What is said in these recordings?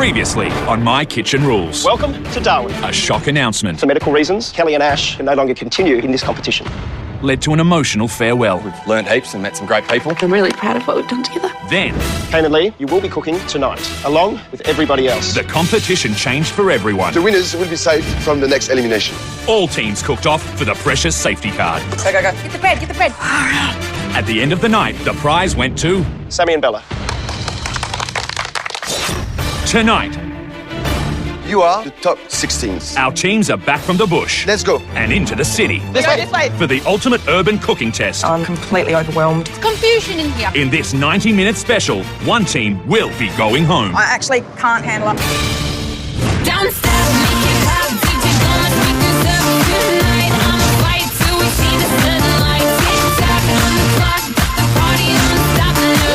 Previously on My Kitchen Rules. Welcome to Darwin. A shock announcement. For medical reasons, Kelly and Ash can no longer continue in this competition. Led to an emotional farewell. We've learned heaps and met some great people. I'm really proud of what we've done together. Then, Kane and Lee, you will be cooking tonight, along with everybody else. the competition changed for everyone. The winners will be safe from the next elimination. All teams cooked off for the precious safety card. Go. Get the bread, get the bread. At the end of the night, the prize went to... Sammy and Bella. Tonight, You are the top 16s. our teams are back from the bush Let's go. and into the city This way. for the ultimate urban cooking test. I'm completely overwhelmed. It's confusion in here. In this 90-minute special, one team will be going home. I actually can't handle it. Downstairs, make it loud. DJ gonna speak this up tonight. I'ma fight till we see the sunlight. Tick tock on the clock, but the party don't stop now.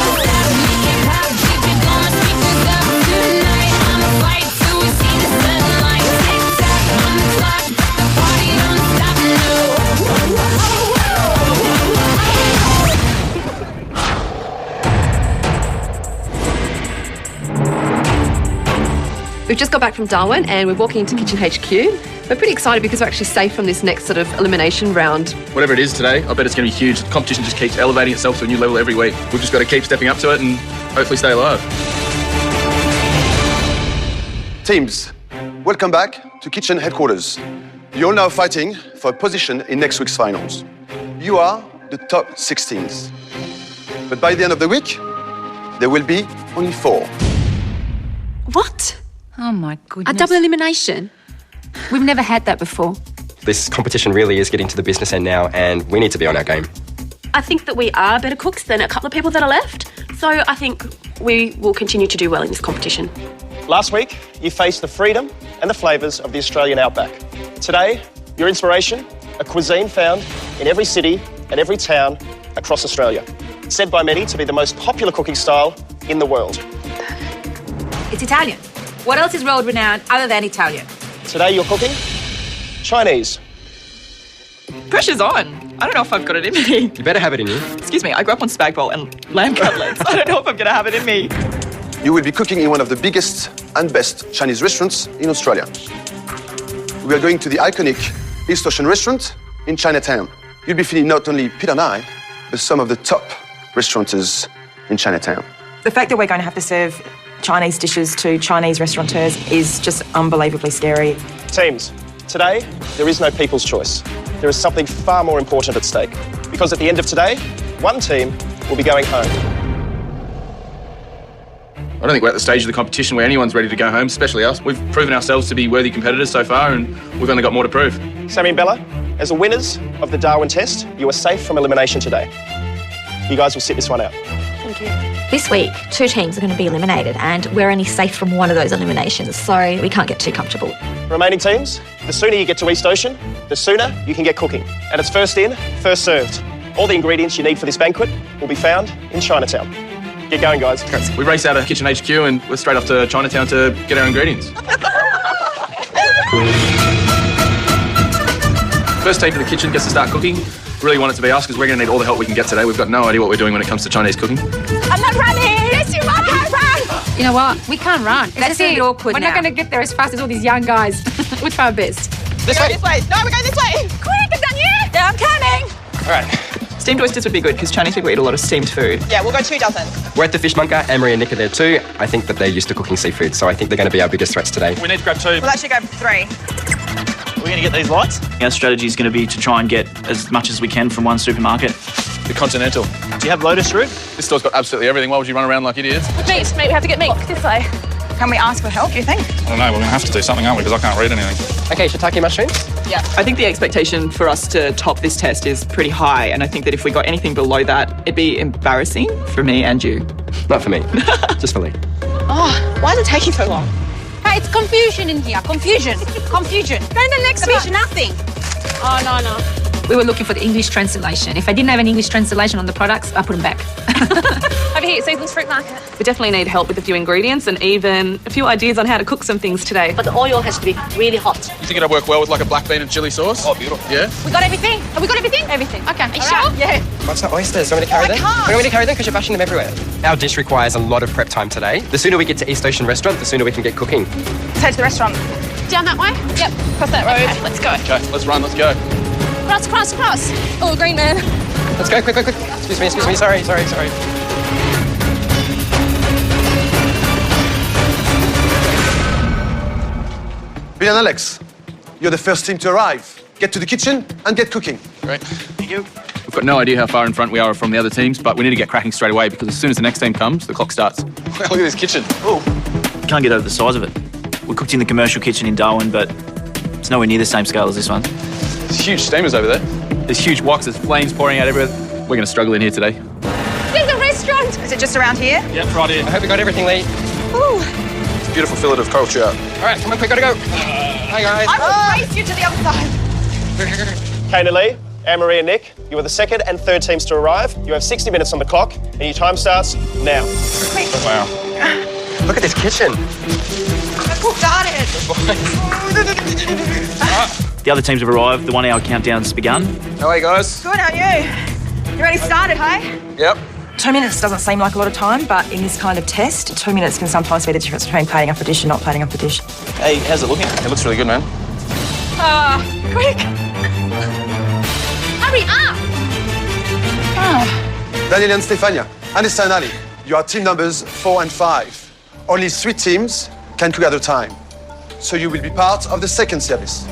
Downstairs, make it loud. DJ gonna speak this up tonight. I'ma fight till we see the sunlight. Tick tock on the clock, but the party don't stop now. We've just got back from Darwin and we're walking into Kitchen HQ. We're pretty excited because we're actually safe from this next sort of elimination round. Whatever it is today, I bet it's going to be huge. The competition just keeps elevating itself to a new level every week. We've just got to keep stepping up to it and hopefully stay alive. Teams, welcome back to Kitchen Headquarters. You're now fighting for a position in next week's finals. You are the top 16s. But by the end of the week, there will be only 4. What? Oh my goodness. A double elimination? We've never had that before. This competition really is getting to the business end now, and we need to be on our game. I think that we are better cooks than a couple of people that are left. So I think we will continue to do well in this competition. Last week, you faced the freedom and the flavours of the Australian outback. Today, your inspiration, a cuisine found in every city and every town across Australia. Said by many to be the most popular cooking style in the world. It's Italian. What else is world renowned other than Italian? Today, you're cooking Chinese. Pressure's on. I don't know if I've got it in me. You better have it in you. Excuse me, I grew up on spag bowl and lamb cutlets. I don't know if I'm going to have it in me. You will be cooking in one of the biggest and best Chinese restaurants in Australia. We are going to the iconic East Ocean restaurant in Chinatown. You'll be feeding not only Pete and I, but some of the top restaurateurs in Chinatown. The fact that we're going to have to serve Chinese dishes to Chinese restaurateurs is just unbelievably scary. Teams, today, there is no people's choice. There is something far more important at stake. Because at the end of today, one team will be going home. I don't think we're at the stage of the competition where anyone's ready to go home, especially us. We've proven ourselves to be worthy competitors so far, and we've only got more to prove. Sammy and Bella, as the winners of the Darwin test, you are safe from elimination today. You guys will sit this one out. Thank you. This week, 2 teams are going to be eliminated, and we're only safe from one of those eliminations, so we can't get too comfortable. Remaining teams, the sooner you get to East Ocean, the sooner you can get cooking. And it's first in, first served. All the ingredients you need for this banquet will be found in Chinatown. Get going, guys. We race out of Kitchen HQ and we're straight off to Chinatown to get our ingredients. First team for the kitchen gets to start cooking. Really want it to be us because we're going to need all the help we can get today. We've got no idea what we're doing when it comes to Chinese cooking. I'm not running! Yes, you are! Run! You know what? We can't run. That's a bit awkward. We're not going to get there as fast as all these young guys. We'll try our best. This way. No, we're going this way. Quick, it's done you! Yeah, I'm coming! All right. Steamed oysters would be good because Chinese people eat a lot of steamed food. Yeah, we'll go 2 dozen. We're at the Fishmonger. Anne-Marie and Nick are there too. I think that they're used to cooking seafood, so I think they're going to be our biggest threats today. We need to grab 2. We'll actually go 3. We're going to get these lights. Our strategy is going to be to try and get as much as we can from one supermarket. The Continental. Do you have lotus root? This store's got absolutely everything. Why would you run around like idiots? Meat, we have to get meat this way. Can we ask for help, do you think? I don't know. We're going to have to do something, aren't we? Because I can't read anything. Okay, shiitake mushrooms. Yeah. I think the expectation for us to top this test is pretty high, and I think that if we got anything below that, it'd be embarrassing for me and you. Not for me, just for Lee. Oh, why is it taking so long? Hey, it's confusion in here. Confusion. Confusion. Then the next one. Nothing. Oh, no. We were looking for the English translation. If I didn't have an English translation on the products, I put them back. Have over here, Susan's Fruit Market. We definitely need help with a few ingredients and even a few ideas on how to cook some things today. But the oil has to be really hot. You think it'd work well with like a black bean and chili sauce? Oh, beautiful. Yeah? We got everything? Have we got everything? Everything. Okay. Are you sure? Yeah. What's the oysters? Do you want me to carry them? can't. Do you want me to carry them? Because you're bashing them everywhere. Our dish requires a lot of prep time today. The sooner we get to East Ocean Restaurant, the sooner we can get cooking. Head to the restaurant. Down that way? Yep. Cross that road. Okay, let's go. Okay, let's run, let's go. Cross. Oh, green man. Let's go, quick. Excuse me. Sorry. Bill and Alex, you're the first team to arrive. Get to the kitchen and get cooking. Great. Thank you. We've got no idea how far in front we are from the other teams, but we need to get cracking straight away because as soon as the next team comes, the clock starts. Look at this kitchen. Oh. Can't get over the size of it. We cooked in the commercial kitchen in Darwin, but it's nowhere near the same scale as this one. There's huge steamers over there. There's huge woks, there's flames pouring out everywhere. We're going to struggle in here today. There's a restaurant. Is it just around here? Yep, right here. I hope we got everything, Lee. Ooh. It's a beautiful fillet of coral trout. All right, come on, quick, gotta go. Hi, guys. I will race you to the other side. Kane and Lee, Anne-Marie and Nick, you are the second and third teams to arrive. You have 60 minutes on the clock, and your time starts now. Quick. Wow. Look at this kitchen. The cook started. The other teams have arrived. The 1 hour countdown's begun. How are you guys? Good, how are you? You already started, hey? Yep. 2 minutes doesn't seem like a lot of time, but in this kind of test, 2 minutes can sometimes be the difference between plating up a dish and not plating up a dish. Hey, how's it looking? It looks really good, man. Quick. Hurry up. Daniel and Stefania, Anissa and Ali, you are team numbers 4 and 5. Only 3 teams can cook at a time. So you will be part of the second service.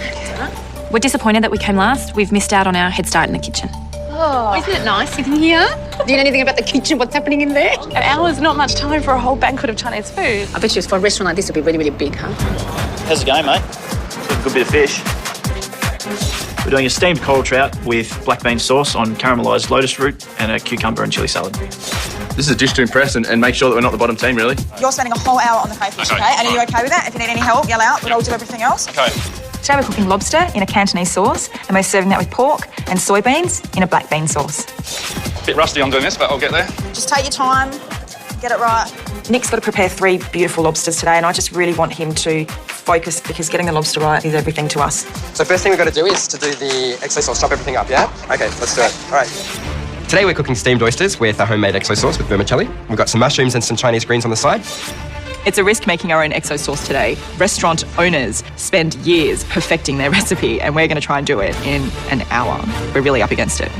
We're disappointed that we came last. We've missed out on our head start in the kitchen. Oh, isn't it nice sitting here? Do you know anything about the kitchen? What's happening in there? An hour's not much time for a whole banquet of Chinese food. I bet you for a restaurant like this, it'll be really, really big, huh? How's it going, mate? Got a good bit of fish. We're doing a steamed coral trout with black bean sauce on caramelised lotus root and a cucumber and chilli salad. This is a dish to impress and make sure that we're not the bottom team, really. You're spending a whole hour on the crayfish, okay? And are you okay with that? If you need any help, yell out, but I'll do everything else. Okay. Today we're cooking lobster in a Cantonese sauce, and we're serving that with pork and soybeans in a black bean sauce. Bit rusty on doing this, but I'll get there. Just take your time, get it right. Nick's got to prepare 3 beautiful lobsters today, and I just really want him to focus because getting the lobster right is everything to us. So first thing we've got to do is to do the exo sauce, chop everything up, yeah? Okay, let's do it. All right. Today we're cooking steamed oysters with a homemade exo sauce with vermicelli. We've got some mushrooms and some Chinese greens on the side. It's a risk making our own exo sauce today. Restaurant owners spend years perfecting their recipe, and we're going to try and do it in an hour. We're really up against it.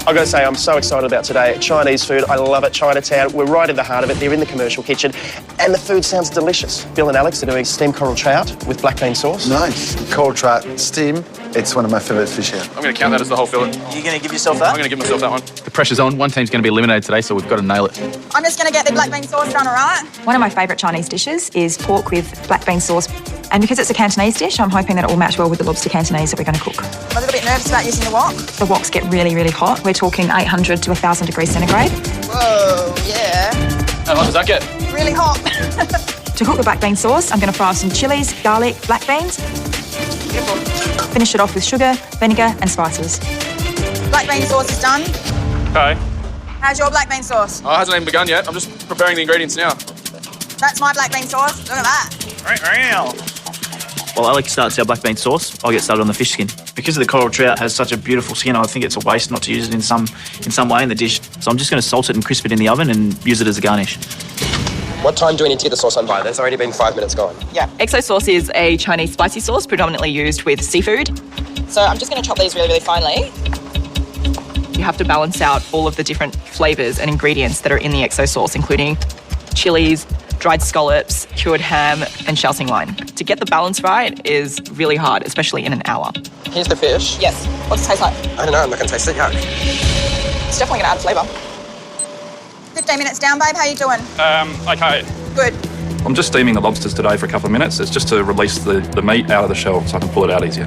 I've got to say, I'm so excited about today. Chinese food, I love it. Chinatown, we're right in the heart of it. They're in the commercial kitchen, and the food sounds delicious. Bill and Alex are doing steamed coral trout with black bean sauce. Nice. Coral trout steam. It's one of my favourite fish here. I'm going to count that as the whole fillet. You going to give yourself that? I'm going to give myself that one. The pressure's on. One team's going to be eliminated today, so we've got to nail it. I'm just going to get the black bean sauce done, all right? One of my favourite Chinese dishes is pork with black bean sauce. And because it's a Cantonese dish, I'm hoping that it will match well with the lobster Cantonese that we're going to cook. I'm a little bit nervous about using the wok. The woks get really, really hot. We're talking 800 to 1,000 degrees centigrade. Whoa, yeah. How hot does that get? Really hot. To cook the black bean sauce, I'm going to fry some chilies, garlic, black beans. Beautiful. Finish it off with sugar, vinegar and spices. Black bean sauce is done. Okay. How's your black bean sauce? Oh, it hasn't even begun yet. I'm just preparing the ingredients now. That's my black bean sauce. Look at that. While Alex starts our black bean sauce, I'll get started on the fish skin. Because the coral trout has such a beautiful skin, I think it's a waste not to use it in some way in the dish. So I'm just going to salt it and crisp it in the oven and use it as a garnish. What time do we need to get the sauce on by? There's already been 5 minutes gone. Yeah. Exo sauce is a Chinese spicy sauce predominantly used with seafood. So I'm just going to chop these really, really finely. You have to balance out all of the different flavours and ingredients that are in the exo sauce, including chilies, dried scallops, cured ham and Shaoxing wine. To get the balance right is really hard, especially in an hour. Here's the fish. Yes. What's it taste like? I don't know, I'm not going to taste it yet. It's definitely going to add flavour. 15 minutes down, babe. How you doing? Okay. Good. I'm just steaming the lobsters today for a couple of minutes. It's just to release the meat out of the shell so I can pull it out easier.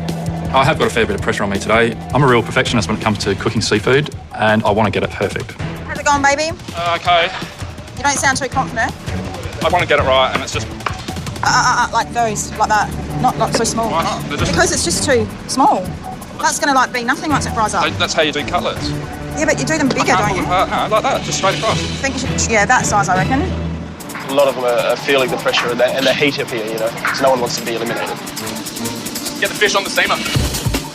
I have got a fair bit of pressure on me today. I'm a real perfectionist when it comes to cooking seafood, and I want to get it perfect. How's it going, baby? Okay. You don't sound too confident. I want to get it right, and it's just... Like those, like that. Not so small. Why not? Because it's just too small. That's going to like be nothing once it fries up. That's how you do cutlets. Yeah, but you do them bigger, don't you? No, like that, just straight across. I think you should, yeah, that size, I reckon. A lot of them are feeling the pressure and the heat up here, you know, so no one wants to be eliminated. Get the fish on the steamer.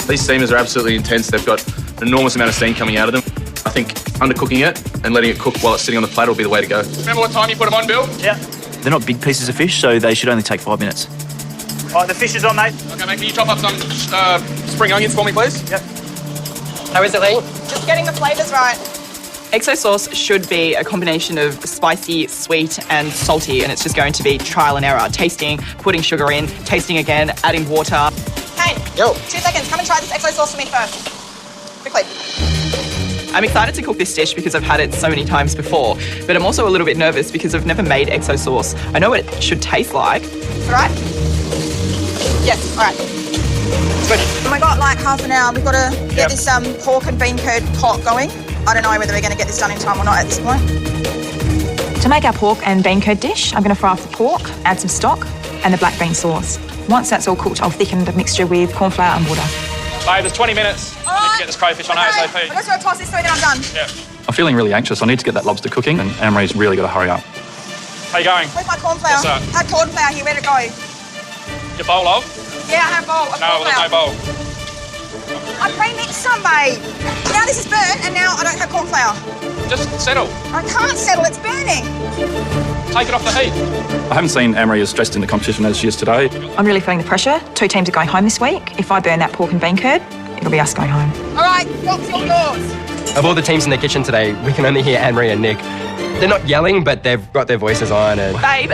These steamers are absolutely intense. They've got an enormous amount of steam coming out of them. I think undercooking it and letting it cook while it's sitting on the platter will be the way to go. Remember what time you put them on, Bill? Yeah. They're not big pieces of fish, so they should only take 5 minutes. All right, the fish is on, mate. Okay, mate, can you chop up some spring onions for me, please? Yep. How is it, Lee? Just getting the flavours right. Exo sauce should be a combination of spicy, sweet and salty, and it's just going to be trial and error. Tasting, putting sugar in, tasting again, adding water. Hey, Yo. 2 seconds. Come and try this exo sauce for me first. Quickly. I'm excited to cook this dish because I've had it so many times before, but I'm also a little bit nervous because I've never made exo sauce. I know what it should taste like. All right? Yes, all right. We've got like half an hour. We've got to get this pork and bean curd pot going. I don't know whether we're going to get this done in time or not at this point. To make our pork and bean curd dish, I'm going to fry off the pork, add some stock and the black bean sauce. Once that's all cooked, I'll thicken the mixture with corn flour and water. Babe, there's 20 minutes. I need to get this crayfish on ASAP. I'm just going to toss this through and then I'm done. Yeah. I'm feeling really anxious. I need to get that lobster cooking, and Anne-Marie's really got to hurry up. How you going? Where's my corn flour? What's that? I had corn flour here. Where'd it go? Your bowl of? Yeah, I have bowl of No, corn there's flour. no bowl. I pre-mixed some, babe. Now this is burnt and now I don't have corn flour. Just settle. I can't settle. It's burning. Take it off the heat. I haven't seen Anne-Marie as stressed in the competition as she is today. I'm really feeling the pressure. 2 teams are going home this week. If I burn that pork and bean curd, it'll be us going home. All right, what's your yours? Of all the teams in the kitchen today, we can only hear Anne-Marie and Nick. They're not yelling, but they've got their voices on. And... Babe.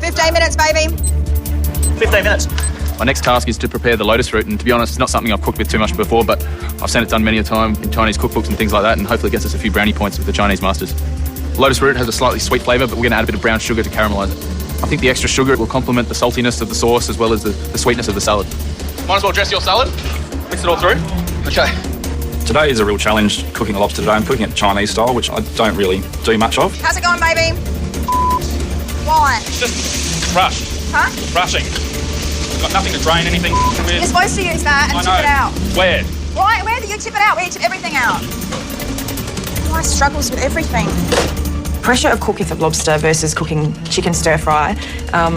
15 minutes, baby. 15 minutes. My next task is to prepare the lotus root, and to be honest, it's not something I've cooked with too much before, but I've seen it done many a time in Chinese cookbooks and things like that, and hopefully it gets us a few brownie points with the Chinese masters. Lotus root has a slightly sweet flavour, but we're going to add a bit of brown sugar to caramelise it. I think the extra sugar will complement the saltiness of the sauce as well as the sweetness of the salad. Might as well dress your salad, mix it all through. Okay. Today is a real challenge cooking a lobster today. I'm cooking it Chinese style, which I don't really do much of. How's it going, baby? Why? Just rush. Huh? Rushing. Got nothing to drain anything with. You're supposed to use that and tip it out. Where? Right, where do you tip it out? Where do you tip everything out? My struggles with everything. Pressure of cooking the lobster versus cooking chicken stir fry. I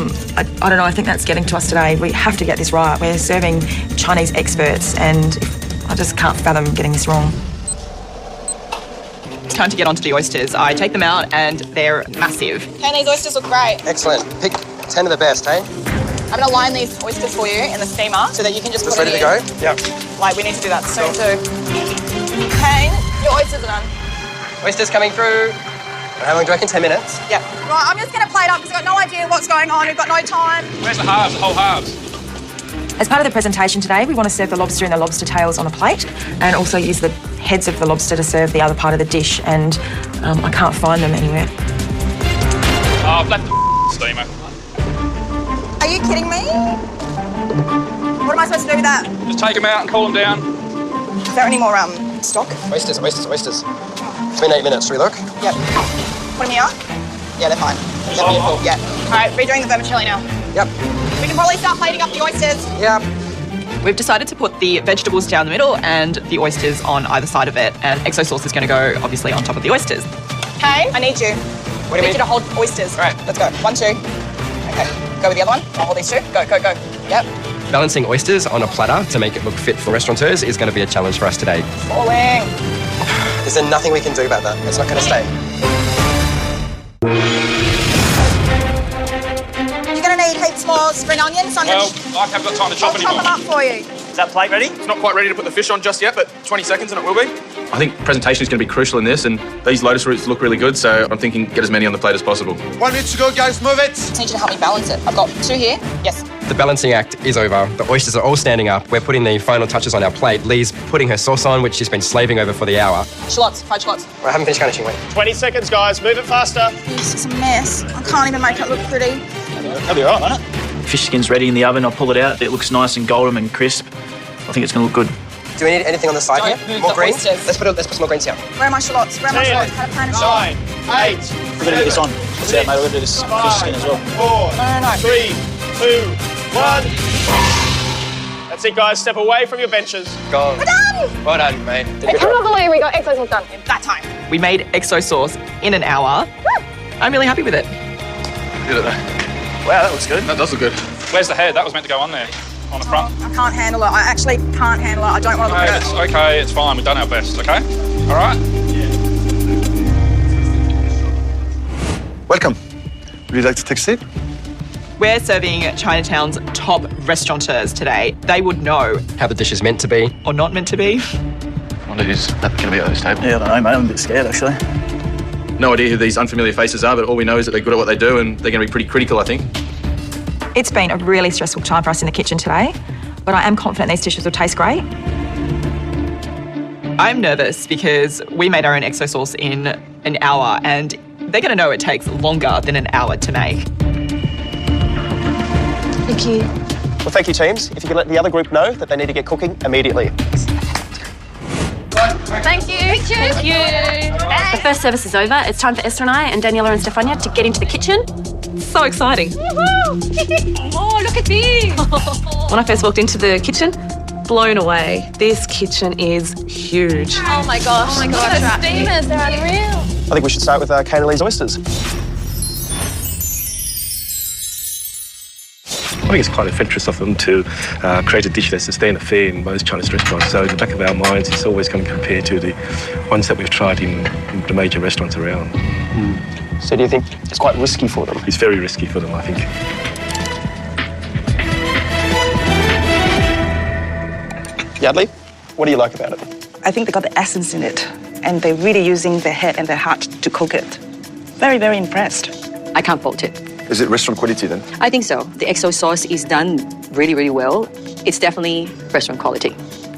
don't know, I think that's getting to us today. We have to get this right. We're serving Chinese experts and I just can't fathom getting this wrong. It's time to get onto the oysters. I take them out and they're massive. Okay, these oysters look great. Excellent. Pick 10 of the best, hey? I'm going to line these oysters for you in the steamer so that you can just Is put this it ready in. to go? Yeah. Like, we need to do that soon too. Okay, your oysters are done. Oysters coming through. How long do you reckon? 10 minutes? Yep. Right, I'm just going to plate up because I've got no idea what's going on. We've got no time. Where's the halves, the whole halves? As part of the presentation today, we want to serve the lobster and the lobster tails on a plate and also use the heads of the lobster to serve the other part of the dish, and I can't find them anywhere. Oh, I've left the steamer. Are you kidding me? What am I supposed to do with that? Just take them out and cool them down. Is there any more stock? Oysters. It's been 8 minutes. Should we look? Yep. Put them here? Yeah, they're fine. Yep, beautiful. Yeah. All right, redoing the vermicelli now. Yep. We can probably start plating up the oysters. Yep. We've decided to put the vegetables down the middle and the oysters on either side of it, and exo sauce is going to go obviously on top of the oysters. Okay, I need you. What do you need you to hold oysters. All right, let's go. 1, 2. Okay, go with the other one. I'll hold these 2. Go. Yep. Balancing oysters on a platter to make it look fit for restaurateurs is going to be a challenge for us today. Falling. Is there nothing we can do about that? It's not going to stay. You're going to need heaps more spring onions. So Well, I haven't got time to chop I'll anymore. chop them up for you. Is that plate ready? It's not quite ready to put the fish on just yet, but 20 seconds and it will be. I think presentation is going to be crucial in this, and these lotus roots look really good, so I'm thinking get as many on the plate as possible. 1 minute to go, guys. Move it. I need you to help me balance it. I've got 2 here. Yes. The balancing act is over. The oysters are all standing up. We're putting the final touches on our plate. Lee's putting her sauce on, which she's been slaving over for the hour. Shallots, fried shallots. I haven't finished garnishing, wait. 20 seconds, guys. Move it faster. This is a mess. I can't even make it look pretty. That'll be all right, won't it? Fish skin's ready in the oven. I'll pull it out. It looks nice and golden and crisp. I think it's going to look good. Do we need anything on the side Don't here? move More the greens? oysters. Let's put some more greens here. Where are my shallots? Where are my 10, shallots? Had a pan of shallots. 9, 8, We're going to get this on. That's it, mate. We're going to do this fish skin as well. 4, No. 3, 2, 1. That's it, guys. Step away from your benches. Go. We're done! Well done, mate. I cannot believe we got exo sauce done in that time. We made exo sauce in an hour. I'm really happy with it. Did it though. Wow, that looks good. That does look good. Where's the head? That was meant to go on there, on the front. I can't handle it. I actually can't handle it. I don't want to look at It's it. okay, it's fine. We've done our best, okay? All right? Welcome. Would you like to take a seat? We're serving Chinatown's top restaurateurs today. They would know How the dish is meant to be. or not meant to be. What it is going to be at this table. Yeah, I don't know, mate. I'm a bit scared, actually. No idea who these unfamiliar faces are, but all we know is that they're good at what they do and they're going to be pretty critical, I think. It's been a really stressful time for us in the kitchen today, but I am confident these dishes will taste great. I'm nervous because we made our own exo sauce in an hour and they're going to know it takes longer than an hour to make. Thank you. Well, thank you, teams. If you could let the other group know that they need to get cooking immediately. Thank you. Thank you. The first service is over. It's time for Esther and I and Daniela and Stefania to get into the kitchen. So exciting. Oh, look at this. When I first walked into the kitchen, blown away. This kitchen is huge. Oh my gosh. Oh my gosh. The steamers, they're unreal. I think we should start with Canalese oysters. I think it's quite adventurous of them to create a dish that's sustained a fare in most Chinese restaurants. So in the back of our minds, it's always going to compare to the ones that we've tried in the major restaurants around. So do you think it's quite risky for them? It's very risky for them, I think. Yardley, what do you like about it? I think they got the essence in it, and they're really using their head and their heart to cook it. Very, very impressed. I can't fault it. Is it restaurant quality then? I think so. The XO sauce is done really, really well. It's definitely restaurant quality.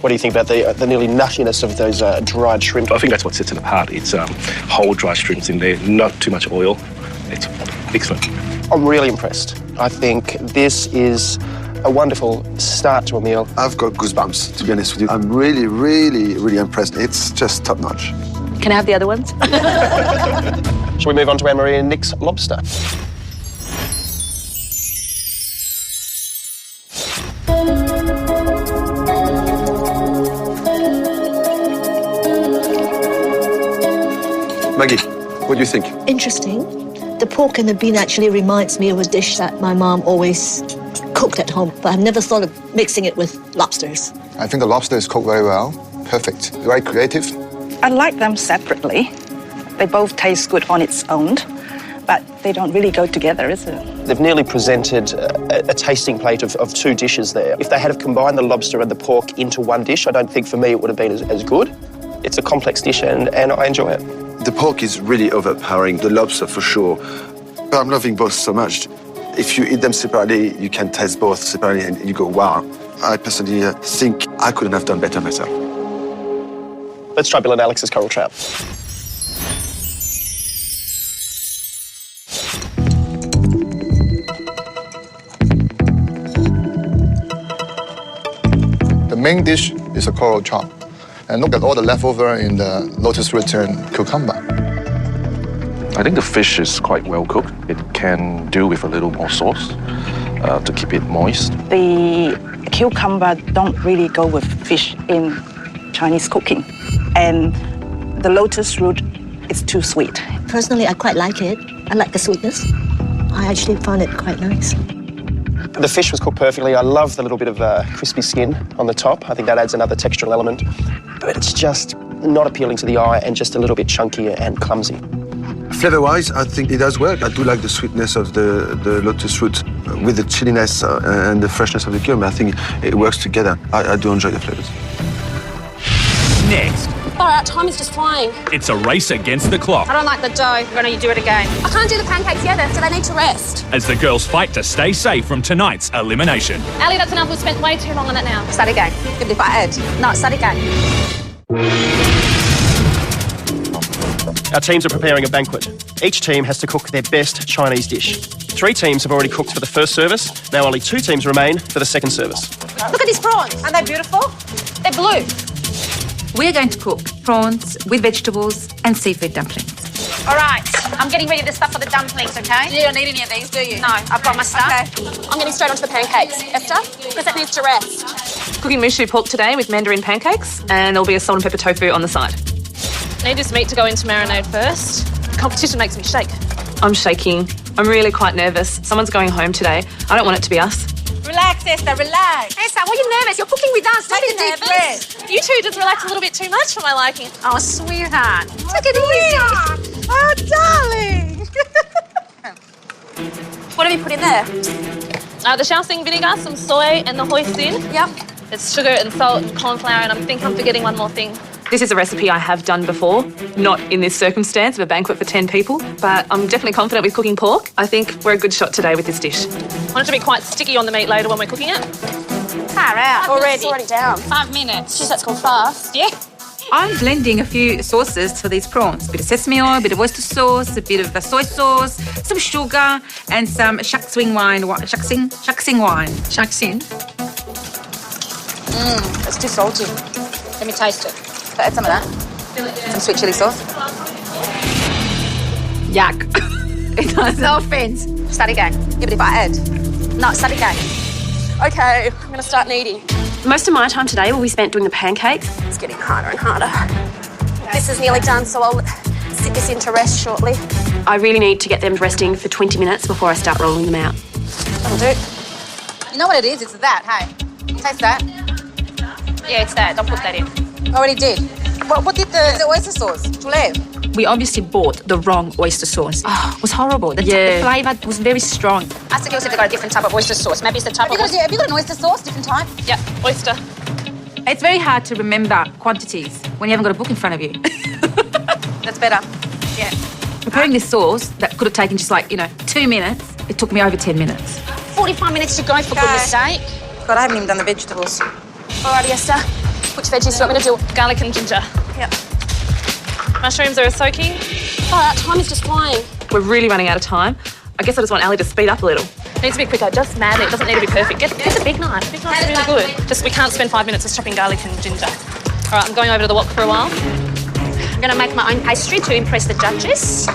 What do you think about the nearly nuttiness of those dried shrimp? I think that's what sets it apart. It's whole dry shrimps in there, not too much oil. It's excellent. I'm really impressed. I think this is a wonderful start to a meal. I've got goosebumps, to be honest with you. I'm really, really, really impressed. It's just top notch. Can I have the other ones? Shall we move on to Anne-Marie and Nick's lobster? Maggie, what do you think? Interesting. The pork and the bean actually reminds me of a dish that my mom always cooked at home, but I've never thought of mixing it with lobsters. I think the lobster is cooked very well. Perfect. Very creative. I like them separately. They both taste good on its own, but they don't really go together, is it? They've nearly presented a tasting plate of two dishes there. If they had have combined the lobster and the pork into one dish, I don't think for me it would have been as good. It's a complex dish and I enjoy it. The pork is really overpowering, the lobster for sure. But I'm loving both so much. If you eat them separately, you can taste both separately and you go, wow. I personally think I couldn't have done better myself. Let's try Bill and Alex's coral trout. The main dish is a coral chop. And look at all the leftover in the lotus root and cucumber. I think the fish is quite well cooked. It can do with a little more sauce to keep it moist. The cucumber don't really go with fish in Chinese cooking. And the lotus root is too sweet. Personally, I quite like it. I like the sweetness. I actually found it quite nice. The fish was cooked perfectly. I love the little bit of crispy skin on the top. I think that adds another textural element. But it's just not appealing to the eye and just a little bit chunky and clumsy. Flavor-wise, I think it does work. I do like the sweetness of the lotus root with the chilliness and the freshness of the cucumber. I think it works together. I do enjoy the flavors. Next, All right, time is just flying. it's a race against the clock I don't like the dough. Why don't you do it again? I can't do the pancakes yet, so they need to rest. as the girls fight to stay safe from tonight's elimination. Ali, that's enough. We've spent way too long on it now. Start again. Give it a No, start again. Our teams are preparing a banquet. Each team has to cook their best Chinese dish. 3 teams have already cooked for the first service. Now only 2 teams remain for the second service. Look at these prawns. Aren't they beautiful? They're blue. We're going to cook prawns with vegetables and seafood dumplings. All right, I'm getting ready to stuff for the dumplings, okay? You don't need any of these, do you? No, I've got my stuff. Okay. I'm getting straight onto the pancakes. Esther, because that needs to rest. Cooking mushu pork today with mandarin pancakes, and there'll be a salt and pepper tofu on the side. Need this meat to go into marinade first. Competition makes me shake. I'm shaking. I'm really quite nervous. Someone's going home today. I don't want it to be us. Relax, Esther, relax. Esther, why are you nervous? You're cooking with us. Take a deep breath. You two just relax a little bit too much for my liking. Oh, sweetheart. Take it easy. Oh, darling. What have you put in there? The Shaoxing vinegar, some soy, and the hoisin. Yep. It's sugar and salt and corn flour, and I think I'm forgetting one more thing. This is a recipe I have done before, not in this circumstance of a banquet for 10 people, but I'm definitely confident with cooking pork. I think we're a good shot today with this dish. I want it to be quite sticky on the meat later when we're cooking it. Far out. Already. Already down. 5 minutes. Jeez, that's gone fast. Yeah. I'm blending a few sauces for these prawns. A bit of sesame oil, a bit of oyster sauce, a bit of soy sauce, some sugar, and some shaxing wine. Shaxing wine. Shaxing. It's too salty. Let me taste it. Add some of that. Some sweet chili sauce. Yuck. It has no offence. Start again. Yeah, but if I add... No, start again. Okay, I'm going to start kneading. Most of my time today will be spent doing the pancakes. It's getting harder and harder. This is nearly done, so I'll sit this in to rest shortly. I really need to get them resting for 20 minutes before I start rolling them out. That'll do. You know what it is? It's that, hey? Taste that. Yeah, it's that. I'll put that in. Already did. What did the oyster sauce? Tulev? We obviously bought the wrong oyster sauce. Oh, it was horrible. The flavour was very strong. Ask the girls if they've got a different type of oyster sauce. Maybe it's the type of oyster. Have you got an oyster sauce, different type? Yeah, oyster. It's very hard to remember quantities when you haven't got a book in front of you. That's better. Yeah. Preparing this sauce that could have taken just 2 minutes, it took me over 10 minutes. 45 minutes to go, for goodness sake. God, I haven't even done the vegetables. Alrighty, Esther. Which veggies do you want me to do? Garlic and ginger. Yep. Mushrooms are soaking. Oh, time is just flying. We're really running out of time. I guess I just want Ali to speed up a little. Needs to be quicker, just madly. It doesn't need to be perfect. Get the big knife. Big knife's really good. Just we can't spend 5 minutes just chopping garlic and ginger. All right, I'm going over to the wok for a while. I'm going to make my own pastry to impress the judges.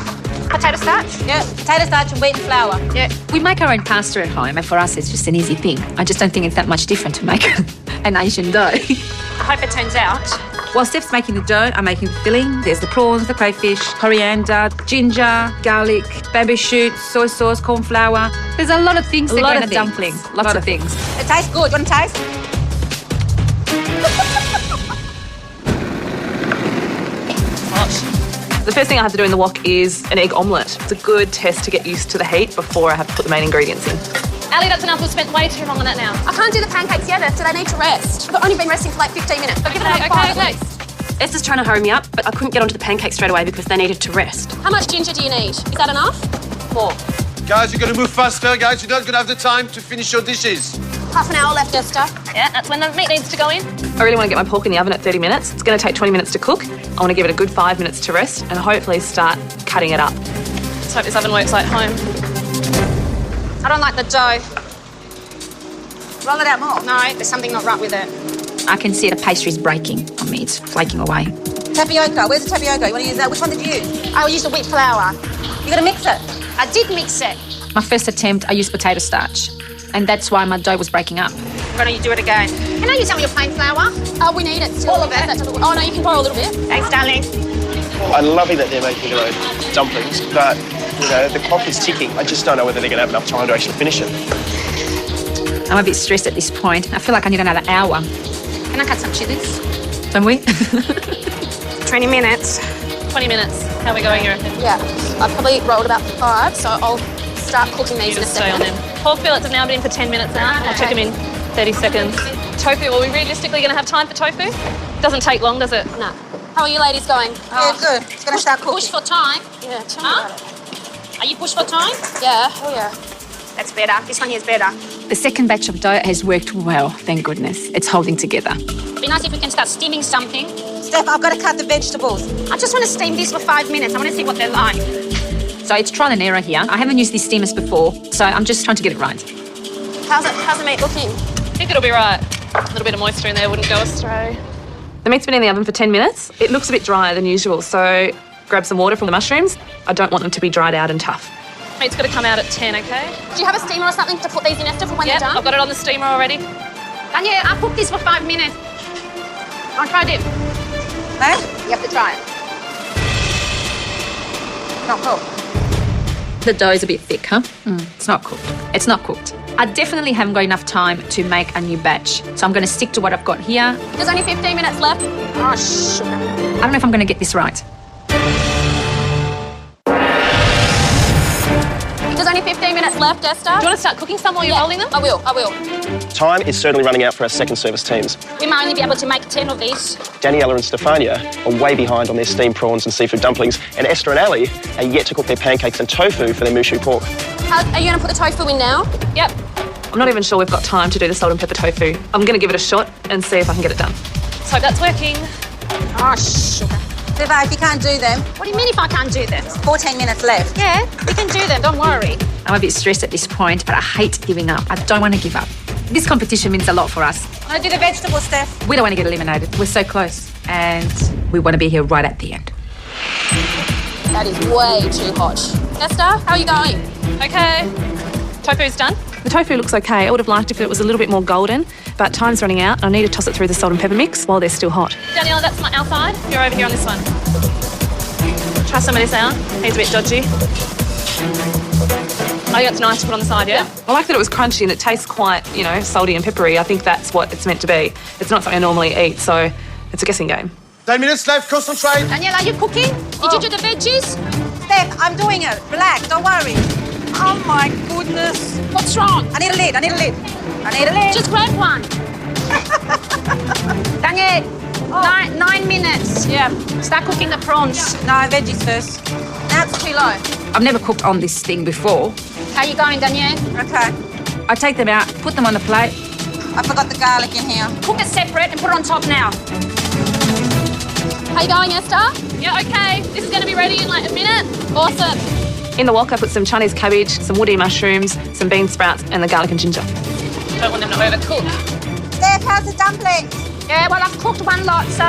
Potato starch? Yeah, potato starch and wheat and flour. Yeah. We make our own pasta at home, and for us it's just an easy thing. I just don't think it's that much different to make an Asian dough. I hope it turns out. While Steph's making the dough, I'm making the filling. There's the prawns, the crayfish, coriander, ginger, garlic, bamboo shoots, soy sauce, corn flour. There's a lot of things that go in a dumpling. Lots of things. It tastes good. You want to taste? The first thing I have to do in the wok is an egg omelette. It's a good test to get used to the heat before I have to put the main ingredients in. Ali, that's enough. We've spent way too long on that now. I can't do the pancakes yet, so they need to rest. I've only been resting for like 15 minutes. I'll give it another 5 Okay. minutes. Esther's trying to hurry me up, but I couldn't get onto the pancakes straight away because they needed to rest. How much ginger do you need? Is that enough? More. Guys, you're going to move faster. Guys, you're not going to have the time to finish your dishes. Half an hour left, Esther. Yeah, that's when the meat needs to go in. I really want to get my pork in the oven at 30 minutes. It's going to take 20 minutes to cook. I want to give it a good 5 minutes to rest and hopefully start cutting it up. Let's hope this oven works like home. I don't like the dough. Roll it out more. No, there's something not right with it. I can see the pastry's breaking on me. It's flaking away. Tapioca. Where's the tapioca? You want to use that? Which one did you use? I will use the wheat flour. You got to mix it. I did mix it. My first attempt, I used potato starch, and that's why my dough was breaking up. I'm going to do it again. Can I use some of your plain flour? Oh, we need it. Still. All of it? Oh, no, you can borrow a little bit. Thanks, darling. I love it that they're making their own dumplings, but, the clock is ticking. I just don't know whether they're going to have enough time to actually finish it. I'm a bit stressed at this point. I feel like I need another hour. Can I cut some chilies? Don't we? 20 minutes. 20 minutes. How are we going, you reckon? Yeah. I've probably rolled about 5, so I'll start cooking these in a Stay on second. them. Pork fillets have now been in for 10 minutes now. I'll check them in 30 seconds. Tofu, are we realistically going to have time for tofu? Doesn't take long, does it? No. How are you ladies going? Yeah, good. It's going to start cooking. Push for time. Yeah, tell me about it. Are you push for time? Yeah, oh yeah. That's better. This one here is better. The second batch of dough has worked well, thank goodness. It's holding together. It'd be nice if we can start steaming something. Steph, I've got to cut the vegetables. I just want to steam these for 5 minutes. I want to see what they're like. So it's trial and error here. I haven't used these steamers before, so I'm just trying to get it right. How's the meat looking? I think it'll be right. A little bit of moisture in there wouldn't go astray. The meat's been in the oven for 10 minutes. It looks a bit drier than usual, so grab some water from the mushrooms. I don't want them to be dried out and tough. Meat's got to come out at 10, okay? Do you have a steamer or something to put these in, Esther, for when they're done? I've got it on the steamer already. And yeah, I'll cook this for 5 minutes. I'll try it. No? You have to try it. Not cooked. The dough is a bit thick, huh? It's not cooked. It's not cooked. I definitely haven't got enough time to make a new batch, so I'm going to stick to what I've got here. There's only 15 minutes left. Oh, sugar. I don't know if I'm going to get this right. There's only 15 minutes left, Esther. Do you want to start cooking some while you're rolling them? I will. Time is certainly running out for our second service teams. We might only be able to make 10 of these. Daniela and Stefania are way behind on their steamed prawns and seafood dumplings, and Esther and Ali are yet to cook their pancakes and tofu for their mushu pork. Are you going to put the tofu in now? Yep. I'm not even sure we've got time to do the salt and pepper tofu. I'm going to give it a shot and see if I can get it done. So that's working. Oh, sugar. Viva, if you can't do them. What do you mean if I can't do them? 14 minutes left. Yeah, we can do them, don't worry. I'm a bit stressed at this point, but I hate giving up. I don't want to give up. This competition means a lot for us. Want to do the vegetables, Steph? We don't want to get eliminated. We're so close. And we want to be here right at the end. That is way too hot. Esther, how are you going? Okay. Tofu's done. The tofu looks okay. I would have liked if it was a little bit more golden, but time's running out. I need to toss it through the salt and pepper mix while they're still hot. Daniela, that's our side. You're over here on this one. Try some of this out. He's a bit dodgy. I think it's nice to put on the side, yeah? I like that it was crunchy and it tastes quite, salty and peppery. I think that's what it's meant to be. It's not something I normally eat, so it's a guessing game. 10 minutes left, concentrate. Daniela, are you cooking? Did you do the veggies? Steph, I'm doing it. Relax, don't worry. Oh my goodness. What's wrong? I need a lid. Just grab one. Danielle, 9 minutes. Yeah. Start cooking the prawns. No, veggies first. That's too low. I've never cooked on this thing before. How you going, Danielle? Okay. I take them out, put them on the plate. I forgot the garlic in here. Cook it separate and put it on top now. How you going, Esther? Yeah, okay. This is going to be ready in like a minute. Awesome. In the wok, I put some Chinese cabbage, some woody mushrooms, some bean sprouts, and the garlic and ginger. Don't want them to overcook. Steph, how's the dumplings? Yeah, well, I've cooked one lot, so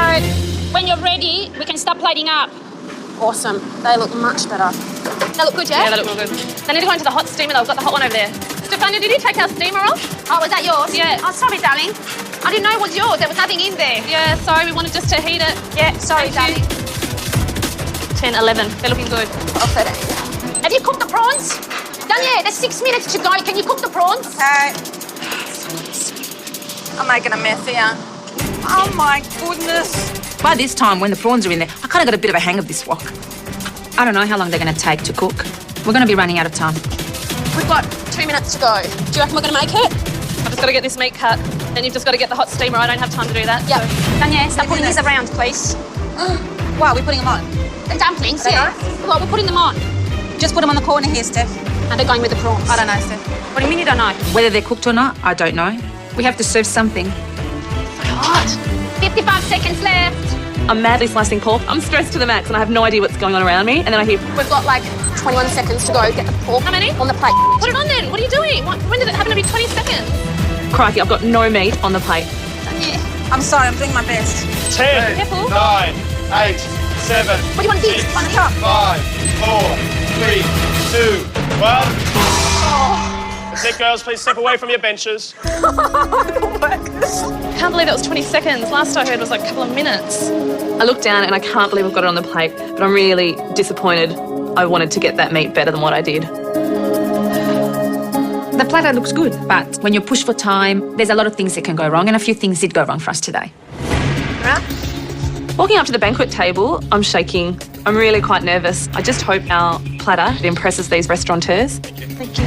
when you're ready, we can start plating up. Awesome. They look much better. They look good, yeah? Yeah, they look real good. They need to go into the hot steamer, though. I've got the hot one over there. Stefania, did you take our steamer off? Oh, was that yours? Yeah. Oh, sorry, darling. I didn't know it was yours. There was nothing in there. Yeah, sorry. We wanted just to heat it. Yeah, sorry, darling. 10, 11. They're looking good. I'll set it. Have you cooked the prawns? Danielle, there's 6 minutes to go. Can you cook the prawns? Okay. I'm making a mess here. Oh, my goodness. By this time, when the prawns are in there, I kind of got a bit of a hang of this wok. I don't know how long they're going to take to cook. We're going to be running out of time. We've got 2 minutes to go. Do you reckon we're going to make it? I've just got to get this meat cut. Then you've just got to get the hot steamer. I don't have time to do that. Yep. So. Danielle, start putting these around, please. Why are we putting them on? The dumplings, yeah. Well, we're putting them on. Just put them on the corner here, Steph. And they're going with the prawns. I don't know, Steph. What do you mean you don't know? Whether they're cooked or not, I don't know. We have to serve something. God. 55 seconds left. I'm madly slicing pork. I'm stressed to the max and I have no idea what's going on around me. And then I hear... We've got like 21 seconds to go. Get the pork. How many? On the plate. Put it on then. What are you doing? When did it happen to be 20 seconds? Crikey, I've got no meat on the plate. Yeah. I'm sorry, I'm doing my best. 10, 9, 8, 7. What do you want to do? On the top. 5, 4, 3, 2, 1. Oh. That's it, girls. Please step away from your benches. I can't believe that was 20 seconds. Last I heard was like a couple of minutes. I look down and I can't believe I've got it on the plate, but I'm really disappointed. I wanted to get that meat better than what I did. The platter looks good, but when you're pushed for time, there's a lot of things that can go wrong, and a few things did go wrong for us today. Walking up to the banquet table, I'm shaking. I'm really quite nervous. I just hope our platter impresses these restaurateurs. Thank you.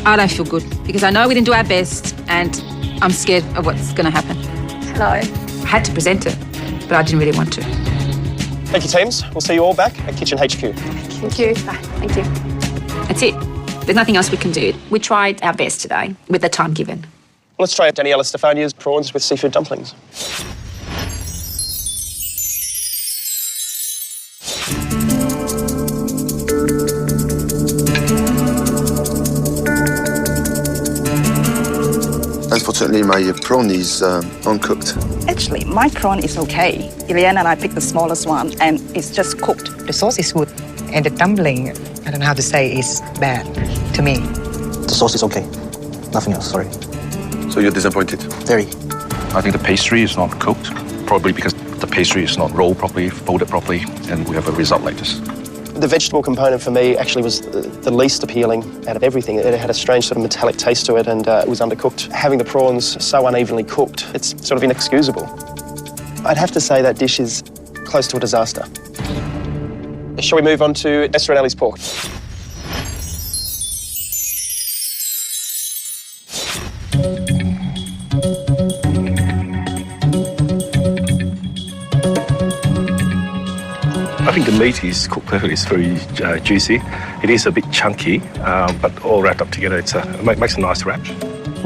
I don't feel good because I know we didn't do our best and I'm scared of what's going to happen. Hello. I had to present it, but I didn't really want to. Thank you, teams. We'll see you all back at Kitchen HQ. Thank you. Bye. Thank you. That's it. There's nothing else we can do. We tried our best today with the time given. Let's try Daniela Stefania's prawns with seafood dumplings. Let's Unfortunately, my prawn is uncooked. Actually, my prawn is okay. Ileana and I picked the smallest one, and it's just cooked. The sauce is good, and the dumpling, I don't know how to say, is bad to me. The sauce is okay. Nothing else, sorry. So you're disappointed? Very. I think the pastry is not cooked, probably because the pastry is not rolled properly, folded properly, and we have a result like this. The vegetable component for me actually was the least appealing out of everything. It had a strange sort of metallic taste to it, and it was undercooked. Having the prawns so unevenly cooked, it's sort of inexcusable. I'd have to say that dish is close to a disaster. Shall we move on to Esther and Ali's pork? I think the meat is cooked perfectly. It's very juicy. It is a bit chunky, but all wrapped up together, it makes a nice wrap.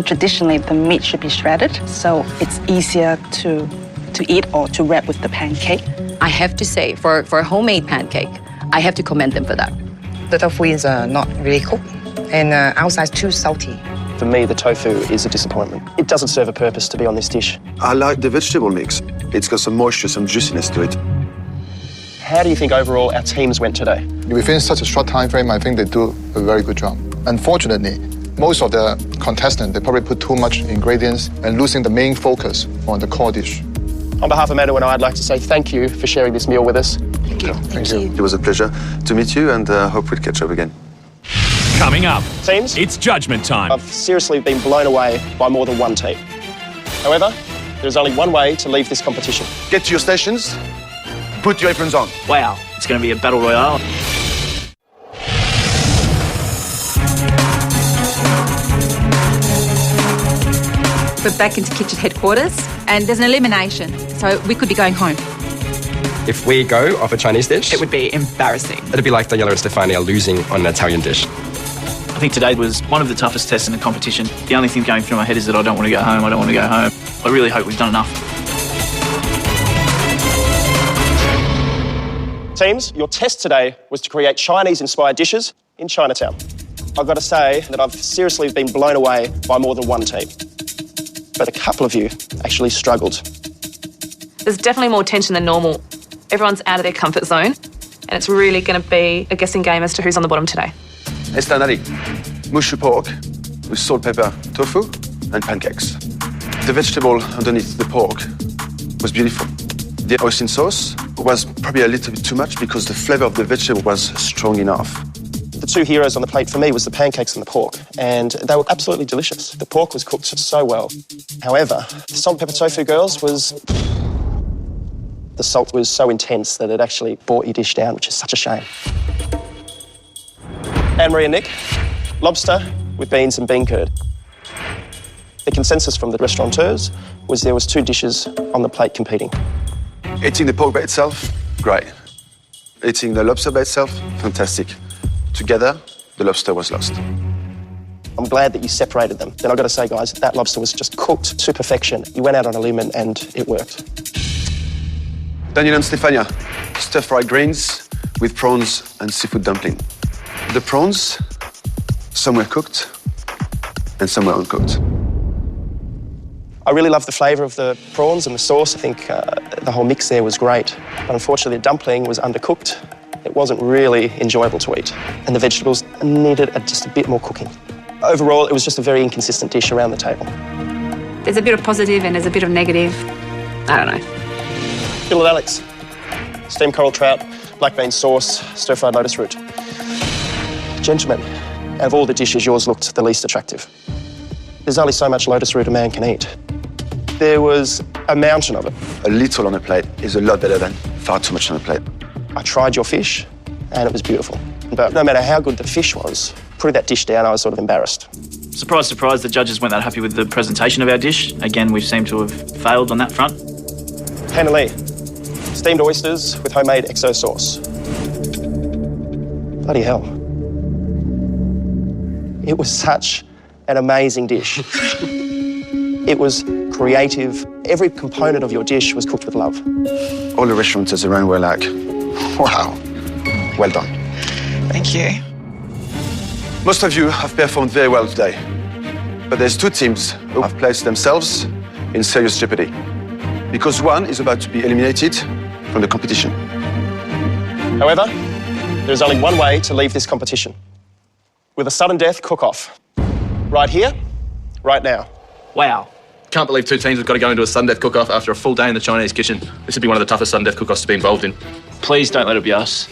Traditionally, the meat should be shredded, so it's easier to eat or to wrap with the pancake. I have to say, for a homemade pancake, I have to commend them for that. The tofu is not really cooked, and outside's too salty. For me, the tofu is a disappointment. It doesn't serve a purpose to be on this dish. I like the vegetable mix. It's got some moisture, some juiciness to it. How do you think overall our teams went today? Within such a short time frame, I think they do a very good job. Unfortunately, most of the contestants, they probably put too much ingredients and losing the main focus on the core dish. On behalf of Manu and I, I'd like to say thank you for sharing this meal with us. Thank you. It was a pleasure to meet you, and hope we'll catch up again. Coming up, teams, it's judgment time. I've seriously been blown away by more than one team. However, there's only one way to leave this competition. Get to your stations. Put your aprons on. Wow, it's going to be a battle royale. We're back into kitchen headquarters, and there's an elimination, so we could be going home. If we go off a Chinese dish, It would be embarrassing. it'd be like Daniela and Stefania losing on an Italian dish. I think today was one of the toughest tests in the competition. The only thing going through my head is that I don't want to go home, I really hope we've done enough. Teams, your test today was to create Chinese-inspired dishes in Chinatown. I've got to say that I've seriously been blown away by more than one team. But a couple of you actually struggled. There's definitely more tension than normal. Everyone's out of their comfort zone, and it's really going to be a guessing game as to who's on the bottom today. Esther and Ali, mushu pork with salt, pepper, tofu, and pancakes. The vegetable underneath the pork was beautiful. The oyster sauce was probably a little bit too much because the flavour of the vegetable was strong enough. The two heroes on the plate for me was the pancakes and the pork, and they were absolutely delicious. The pork was cooked so well. However, the salt and pepper tofu girls the salt was so intense that it actually brought your dish down, which is such a shame. Anne-Marie and Nick, lobster with beans and bean curd. The consensus from the restaurateurs was there was two dishes on the plate competing. Eating the pork by itself, great. Eating the lobster by itself, fantastic. Together, the lobster was lost. I'm glad that you separated them. Then I've got to say, guys, that lobster was just cooked to perfection. You went out on a limb and it worked. Daniel and Stefania, stir-fried greens with prawns and seafood dumpling. The prawns, some were cooked and some were uncooked. I really love the flavour of the prawns and the sauce. I think the whole mix there was great. But unfortunately, the dumpling was undercooked. It wasn't really enjoyable to eat. And the vegetables needed just a bit more cooking. Overall, it was just a very inconsistent dish around the table. There's a bit of positive and there's a bit of negative. I don't know. Bill and Alex, steamed coral trout, black bean sauce, stir-fried lotus root. Gentlemen, out of all the dishes, yours looked the least attractive. There's only so much lotus root a man can eat. There was a mountain of it. A little on a plate is a lot better than far too much on a plate. I tried your fish, and it was beautiful. But no matter how good the fish was, putting that dish down, I was sort of embarrassed. Surprise, surprise, the judges weren't that happy with the presentation of our dish. Again, we seem to have failed on that front. Hannah Lee, steamed oysters with homemade XO sauce. Bloody hell. It was such an amazing dish. It was creative. Every component of your dish was cooked with love. All the restaurateurs around were like, wow, well done. Thank you. Most of you have performed very well today. But there's two teams who have placed themselves in serious jeopardy because one is about to be eliminated from the competition. However, there is only one way to leave this competition. With a sudden death cook-off. Right here, right now. Wow. Can't believe two teams have got to go into a sudden death cook-off after a full day in the Chinese kitchen. This would be one of the toughest sudden death cook-offs to be involved in. Please don't let it be us.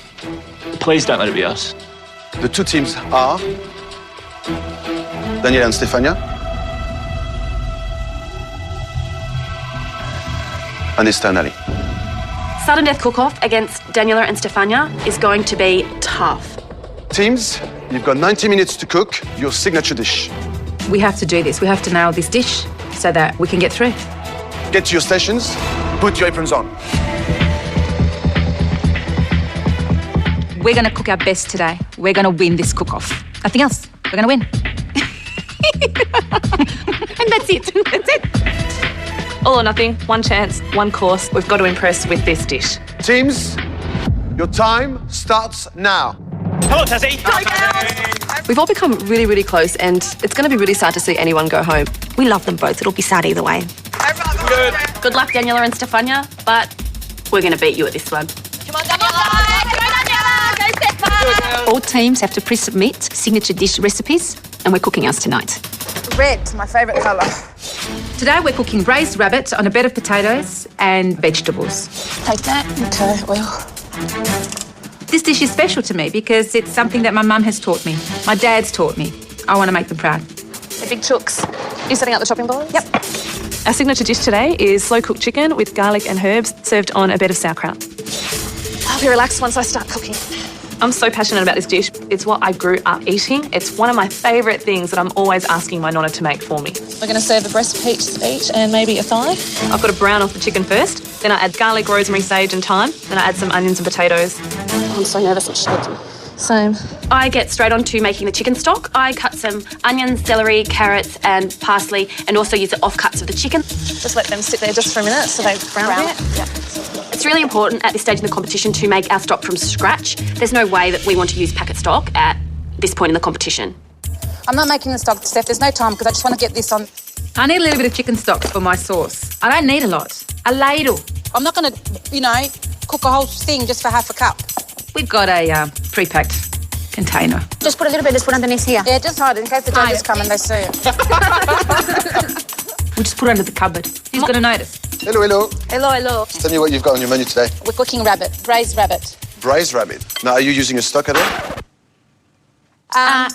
Please don't let it be us. The two teams are Daniela and Stefania and Esther and Ali. Sudden death cook-off against Daniela and Stefania is going to be tough. Teams, you've got 90 minutes to cook your signature dish. We have to do this. We have to nail this dish so that we can get through. Get to your stations, put your aprons on. We're going to cook our best today. We're going to win this cook-off. Nothing else. We're going to win. And that's it. That's it. All or nothing, one chance, one course. We've got to impress with this dish. Teams, your time starts now. Hello, Tassie. We've all become really, really close, and it's going to be really sad to see anyone go home. We love them both. It'll be sad either way. Good luck, Daniela and Stefania, but we're going to beat you at this one. Come on, Daniela! Go, Daniela! Go, Stefan! All teams have to pre-submit signature dish recipes, and we're cooking ours tonight. Red, my favourite colour. Today we're cooking braised rabbit on a bed of potatoes and vegetables. Take that. Okay, well. This dish is special to me because it's something that my mum has taught me. My dad's taught me. I want to make them proud. They're big chooks. You setting up the chopping boards? Yep. Our signature dish today is slow-cooked chicken with garlic and herbs served on a bed of sauerkraut. I'll be relaxed once I start cooking. I'm so passionate about this dish. It's what I grew up eating. It's one of my favourite things that I'm always asking my nonna to make for me. We're going to serve a breast piece each and maybe a thigh. I've got to brown off the chicken first. Then I add garlic, rosemary, sage and thyme. Then I add some onions and potatoes. I'm so nervous, I'm shaking. Same. I get straight on to making the chicken stock. I cut some onions, celery, carrots and parsley and also use the offcuts of the chicken. Just let them sit there just for a minute so they brown a bit. Yeah. It's really important at this stage in the competition to make our stock from scratch. There's no way that we want to use packet stock at this point in the competition. I'm not making the stock, Steph. There's no time because I just want to get this on. I need a little bit of chicken stock for my sauce. I don't need a lot. A ladle. I'm not going to, cook a whole thing just for half a cup. We've got a pre-packed container. Just put a little bit, just put underneath here. Yeah, just hide it in case the judges come and they see it. We'll just put it under the cupboard. Who's going to notice? Hello, hello. Hello, hello. Tell me what you've got on your menu today. We're cooking rabbit, braised rabbit. Braised rabbit. Now, are you using a stock at all?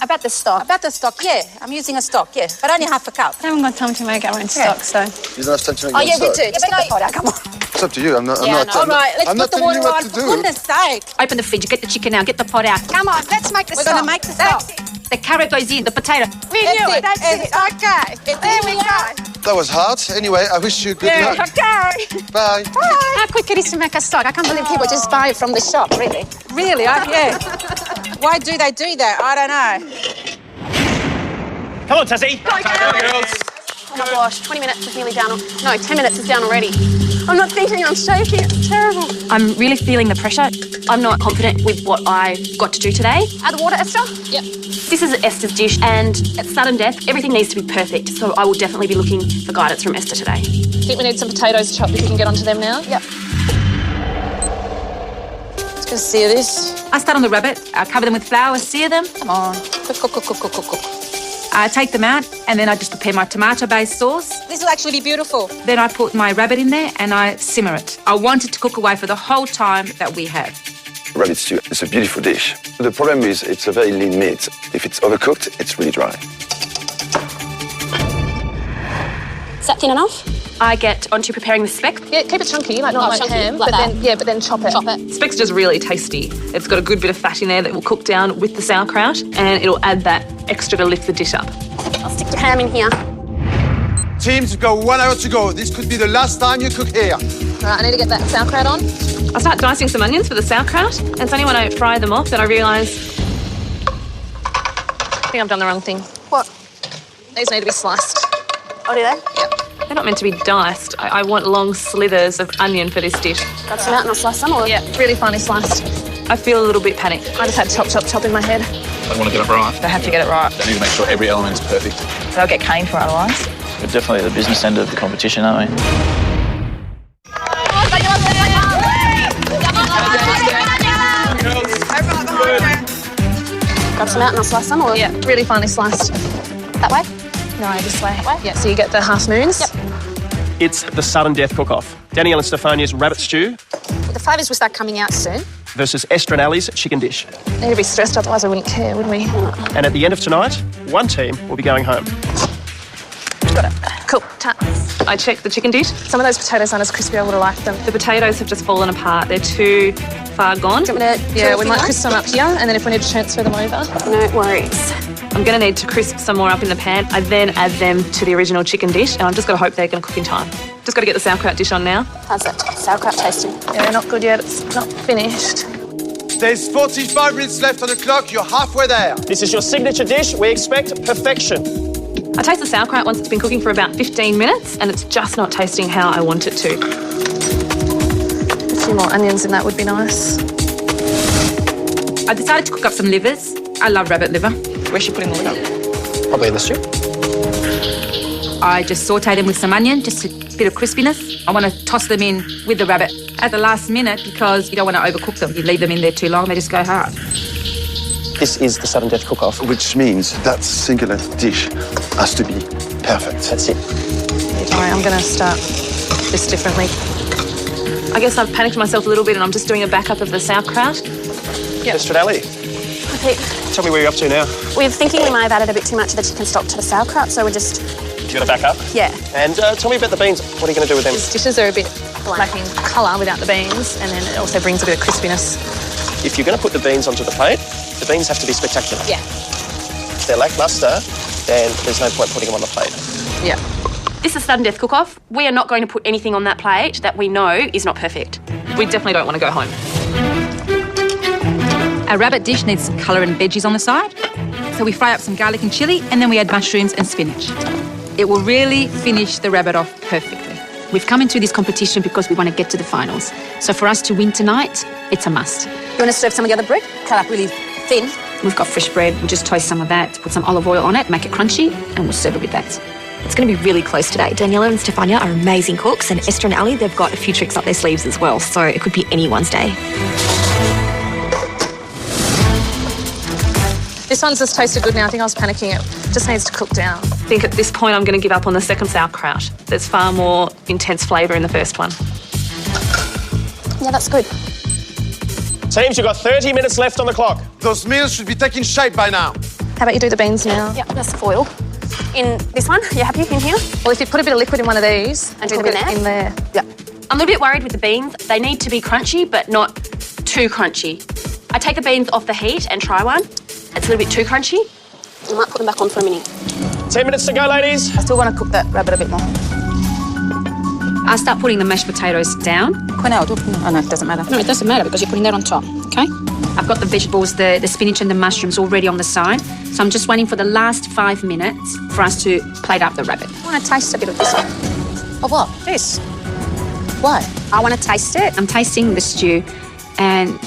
About the stock. About the stock, yeah. I'm using a stock, yeah. But only half a cup. I haven't got time to make our own stock, so... You don't have time to make Oh, your yeah, stock? we do. Just get the pot out, come on. It's up to you. I'm not. All right, let's I'm not put the telling water you what on, to for do. goodness sake. Open the fridge, get the chicken out, get the pot out. Come on, let's make the stock. We're going to make the stock. The carrot goes in, the potato. We knew it. That's it. Okay. There we go. That was hard. Anyway, I wish you good luck. Okay. Bye. How quick it is to make a stock. I can't believe people just buy it from the shop, really. Really? Yeah. Why do they do that? I don't know. Come on, Tassie. Go, girls. Oh my gosh, 20 minutes is nearly down. No, 10 minutes is down already. I'm not thinking, I'm shaking. It's terrible. I'm really feeling the pressure. I'm not confident with what I got to do today. Add the water, Esther? Yep. This is Esther's dish, and at sudden death, everything needs to be perfect. So I will definitely be looking for guidance from Esther today. I think we need some potatoes chopped if we can get onto them now. Yep. Let's go sear this. I start on the rabbit, I cover them with flour, sear them. Come on. Cook. I take them out and then I just prepare my tomato-based sauce. This will actually be beautiful. Then I put my rabbit in there and I simmer it. I want it to cook away for the whole time that we have. Rabbit stew is a beautiful dish. The problem is it's a very lean meat. If it's overcooked, it's really dry. Is that thin enough? I get onto preparing the speck. Yeah, keep it chunky, like not like chunky, ham, like but that. then chop it. Chop it. Speck's just really tasty. It's got a good bit of fat in there that will cook down with the sauerkraut, and it'll add that extra to lift the dish up. I'll stick the ham in here. Teams, you've got 1 hour to go. This could be the last time you cook here. All right, I need to get that sauerkraut on. I start dicing some onions for the sauerkraut, and it's only when I fry them off that I realise I think I've done the wrong thing. What? These need to be sliced. Oh, do they? Yep. They're not meant to be diced. I want long slithers of onion for this dish. Got some out and I'll slice some, or? Yeah, really finely sliced. I feel a little bit panicked. I just had chop in my head. They want to get it right. They have to get it right. They need to make sure every element is perfect. They'll get caned for it otherwise. We're definitely at the business end of the competition, aren't we? Grab some out and I'll slice some, or? Yeah, really finely sliced. That way? No, this way. That way? Yeah, so you get the half moons. Yep. It's the sudden death cook-off. Danielle and Stefania's rabbit stew The flavours will start coming out soon. versus Esther and Ali's chicken dish. Need to be stressed, otherwise I wouldn't care, would we? And at the end of tonight, one team will be going home. Got it. Cool. I checked the chicken dish. Some of those potatoes aren't as crispy. I would have liked them. The potatoes have just fallen apart. They're too far gone. Do you want me to yeah, we might crisp them up here, and then if we need to transfer them over. No worries. I'm going to need to crisp some more up in the pan. I then add them to the original chicken dish, and I've just got to hope they're going to cook in time. Just got to get the sauerkraut dish on now. How's that sauerkraut tasting? Yeah, not good yet. It's not finished. There's 45 minutes left on the clock. You're halfway there. This is your signature dish. We expect perfection. I taste the sauerkraut once it's been cooking for about 15 minutes, and it's just not tasting how I want it to. A few more onions in that would be nice. I decided to cook up some livers. I love rabbit liver. Where's she putting the liver? Probably in the stew. I just sauté them with some onion, just a bit of crispiness. I want to toss them in with the rabbit at the last minute because you don't want to overcook them. You leave them in there too long, they just go hard. This is the sudden death cook-off. Which means that singular dish has to be perfect. That's it. All right, I'm going to start this differently. I guess I've panicked myself a little bit and I'm just doing a backup of the sauerkraut. Yep. Esther and Ali, Okay. tell me where you're up to now. We're thinking we might have added a bit too much of the chicken stock to the sauerkraut, so we're just... You got to back up? Yeah. And tell me about the beans. What are you going to do with them? These dishes are a bit lacking colour without the beans, and then it also brings a bit of crispiness. If you're going to put the beans onto the plate, the beans have to be spectacular. Yeah. If they're lacklustre, then there's no point putting them on the plate. Yeah. This is sudden death cook-off. We are not going to put anything on that plate that we know is not perfect. We definitely don't want to go home. Our rabbit dish needs some colour and veggies on the side. So we fry up some garlic and chilli and then we add mushrooms and spinach. It will really finish the rabbit off perfectly. We've come into this competition because we want to get to the finals. So for us to win tonight, it's a must. You want to serve some of the other bread? Cut up really thin. We've got fresh bread. We'll just toast some of that, put some olive oil on it, make it crunchy, and we'll serve it with that. It's going to be really close today. Daniela and Stefania are amazing cooks, and Esther and Ali, they've got a few tricks up their sleeves as well, so it could be anyone's day. This one's just tasted good now. I think I was panicking. It just needs to cook down. I think at this point I'm going to give up on the second sauerkraut. There's far more intense flavour in the first one. Yeah, that's good. Teams, you've got 30 minutes left on the clock. Those meals should be taking shape by now. How about you do the beans now? Yeah, that's foil. In this one, you happy in here? Well, if you put a bit of liquid in one of these... And do the bit in there. Yeah. I'm a little bit worried with the beans. They need to be crunchy, but not too crunchy. I take the beans off the heat and try one. It's a little bit too crunchy. I might put them back on for a minute. 10 minutes to go, ladies. I still want to cook that rabbit a bit more. I'll start putting the mashed potatoes down. Oh, no, it doesn't matter. No, it doesn't matter because you're putting that on top, okay? I've got the vegetables, the spinach and the mushrooms already on the side. So I'm just waiting for the last 5 minutes for us to plate up the rabbit. I want to taste a bit of this one. Of what? This. Why? I want to taste it. I'm tasting the stew and...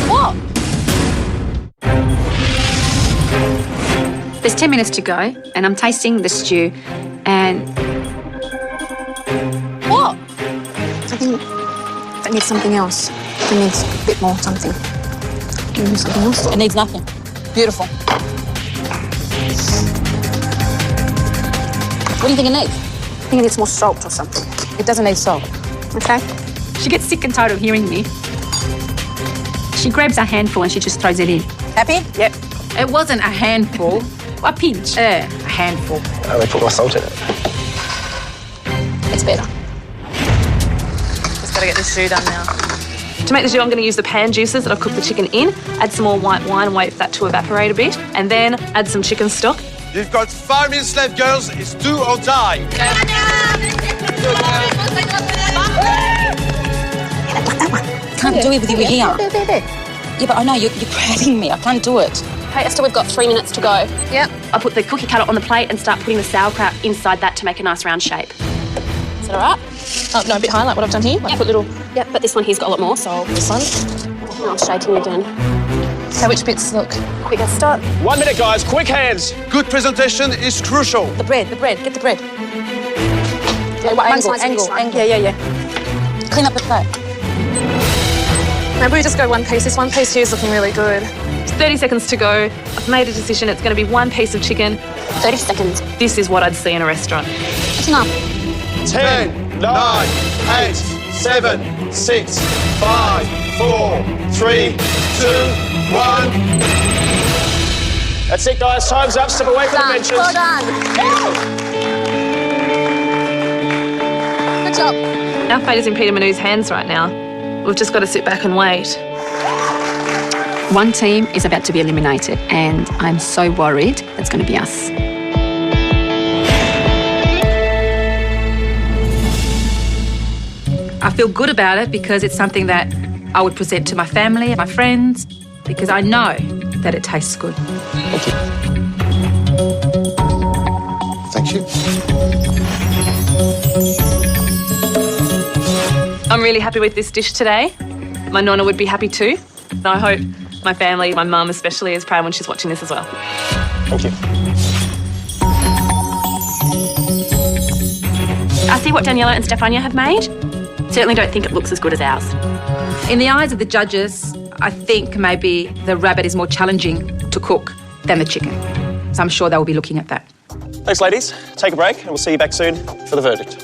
What? There's 10 minutes to go and I'm tasting the stew and... What? I think that needs something else. It needs a bit more something. Give me something else. It needs nothing. Beautiful. What do you think it needs? I think it needs more salt or something. It doesn't need salt. Okay? She gets sick and tired of hearing me. She grabs a handful and she just throws it in. Happy? Yep. It wasn't a handful. A pinch. A handful. I only put my salt in it. It's better. Just got to get this stew done now. To make the stew, I'm going to use the pan juices that I've cooked the chicken in, add some more white wine and wait for that to evaporate a bit, and then add some chicken stock. You've got 5 minutes left, girls. It's do or die. Can't do it with you here. Yeah, but I know you're grabbing me. I can't do it. Okay, Esther, we've got 3 minutes to go. Yep. I put the cookie cutter on the plate and start putting the sauerkraut inside that to make a nice round shape. Is that all right? Oh, no, a bit high, like what I've done here. Like put little... Yep, but this one here's got a lot more, so... This one. No, I'm shaking again. So which bits look quicker? Start. 1 minute, guys. Quick hands. Good presentation is crucial. The bread, get the bread. Yeah, what angle? Yeah. Clean up the plate. Maybe we just go one piece. This one piece here is looking really good. It's 30 seconds to go. I've made a decision. It's going to be one piece of chicken. 30 seconds. This is what I'd see in a restaurant. That's enough. 10, 9, 8, 7, 6, 5, 4, 3, 2, 1. That's it, guys. Time's up. Step away from the benches. Well done. Good job. Our fate is in Peter Manu's hands right now. We've just got to sit back and wait. One team is about to be eliminated, and I'm so worried it's going to be us. I feel good about it because it's something that I would present to my family and my friends because I know that it tastes good. Thank you. Thank you. I'm really happy with this dish today. My nonna would be happy too. And I hope my family, my mum especially, is proud when she's watching this as well. Thank you. I see what Daniela and Stefania have made. Certainly don't think it looks as good as ours. In the eyes of the judges, I think maybe the rabbit is more challenging to cook than the chicken. So I'm sure they will be looking at that. Thanks, ladies. Take a break and we'll see you back soon for the verdict.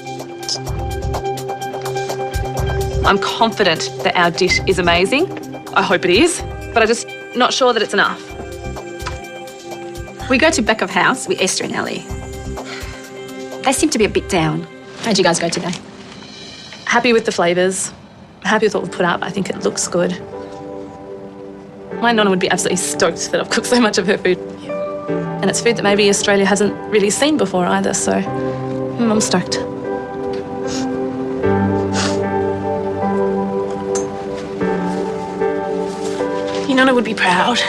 I'm confident that our dish is amazing. I hope it is, but I'm just not sure that it's enough. We go to back of house with Esther and Ali. They seem to be a bit down. How'd you guys go today? Happy with the flavours. Happy with what we've put up. I think it looks good. My nonna would be absolutely stoked that I've cooked so much of her food. And it's food that maybe Australia hasn't really seen before either, so I'm stoked. Your nonna would be proud.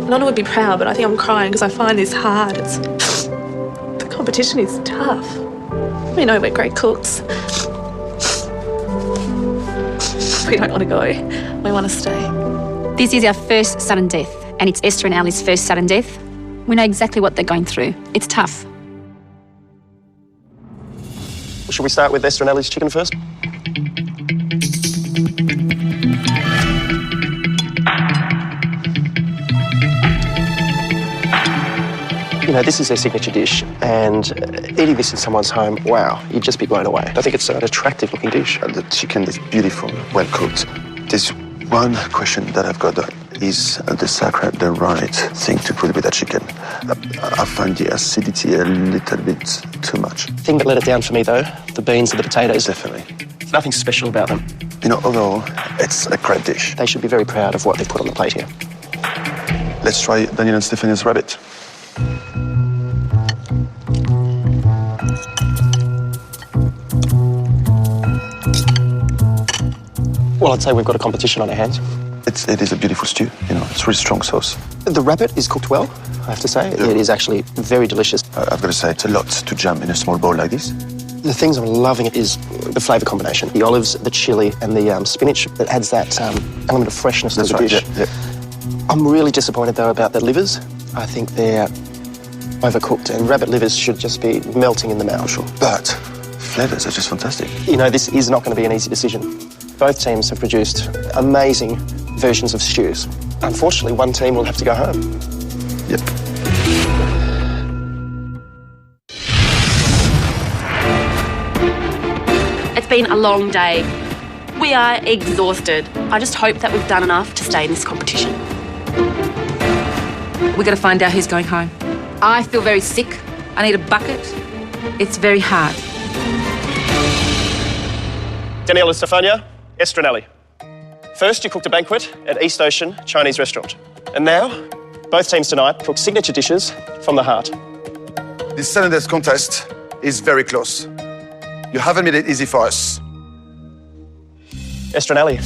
Nonna would be proud, but I think I'm crying because I find this hard. The competition is tough. We know we're great cooks. We don't want to go. We want to stay. This is our first sudden death, and it's Esther and Ali's first sudden death. We know exactly what they're going through. It's tough. Should we start with Esther and Ali's chicken first? You know, this is their signature dish, and eating this in someone's home, wow, you'd just be blown away. I think it's an attractive-looking dish. The chicken is beautiful, well cooked. There's one question that I've got. Is the sauerkraut the right thing to put with that chicken? I find the acidity a little bit too much. The thing that let it down for me, though, the beans and the potatoes. Definitely. There's nothing special about them. You know, overall, it's a great dish. They should be very proud of what they put on the plate here. Let's try Daniel and Stefania's rabbit. Well, I'd say we've got a competition on our hands. It is a beautiful stew, you know, it's really strong sauce. The rabbit is cooked well, I have to say. Yeah. It is actually very delicious. I've got to say, it's a lot to jam in a small bowl like this. The things I'm loving it is the flavour combination. The olives, the chilli and the spinach, that adds that element of freshness to the dish. Yeah. I'm really disappointed, though, about the livers. I think they're overcooked, and rabbit livers should just be melting in the mouth. Sure. But flavours are just fantastic. You know, this is not going to be an easy decision. Both teams have produced amazing versions of stews. Unfortunately, one team will have to go home. Yep. It's been a long day. We are exhausted. I just hope that we've done enough to stay in this competition. We're going to find out who's going home. I feel very sick. I need a bucket. It's very hard. Daniela Stefania, Esther and Ali. First, you cooked a banquet at East Ocean Chinese restaurant. And now, both teams tonight cook signature dishes from the heart. This sudden death contest is very close. You haven't made it easy for us. Esther and Ali,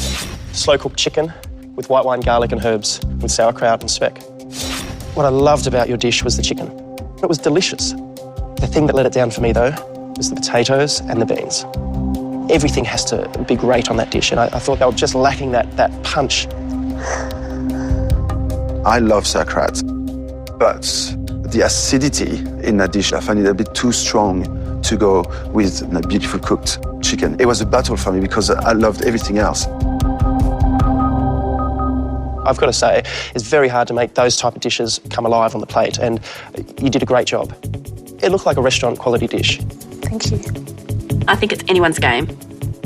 slow-cooked chicken with white wine, garlic and herbs with sauerkraut and speck. What I loved about your dish was the chicken. It was delicious. The thing that let it down for me, though, was the potatoes and the beans. Everything has to be great on that dish, and I thought they were just lacking that punch. I love sauerkraut, but the acidity in that dish, I find it a bit too strong to go with a beautiful cooked chicken. It was a battle for me because I loved everything else. I've got to say, it's very hard to make those type of dishes come alive on the plate, and you did a great job. It looked like a restaurant quality dish. Thank you. I think it's anyone's game.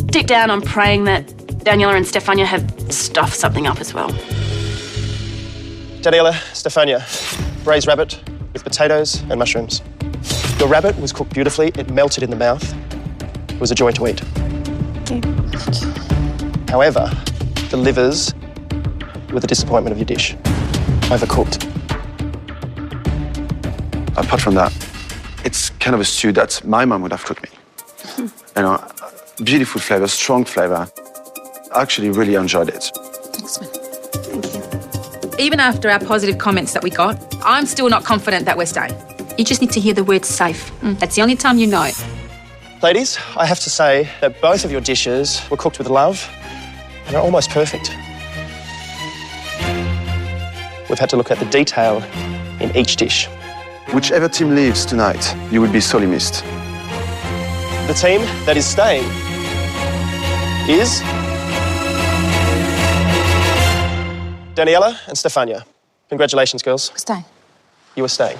Deep down, I'm praying that Daniela and Stefania have stuffed something up as well. Daniela, Stefania, braised rabbit with potatoes and mushrooms. Your rabbit was cooked beautifully. It melted in the mouth. It was a joy to eat. Thank you. However, the livers were the disappointment of your dish. Overcooked. Apart from that, it's kind of a stew that my mum would have cooked me. You know, beautiful flavor, strong flavor. I actually really enjoyed it. Thanks, man. Even after our positive comments that we got, I'm still not confident that we're staying. You just need to hear the word safe. That's the only time you know it. Ladies, I have to say that both of your dishes were cooked with love and are almost perfect. We've had to look at the detail in each dish. Whichever team leaves tonight, you will be sorely missed. The team that is staying is Daniela and Stefania. Congratulations, girls. We're staying. You are staying.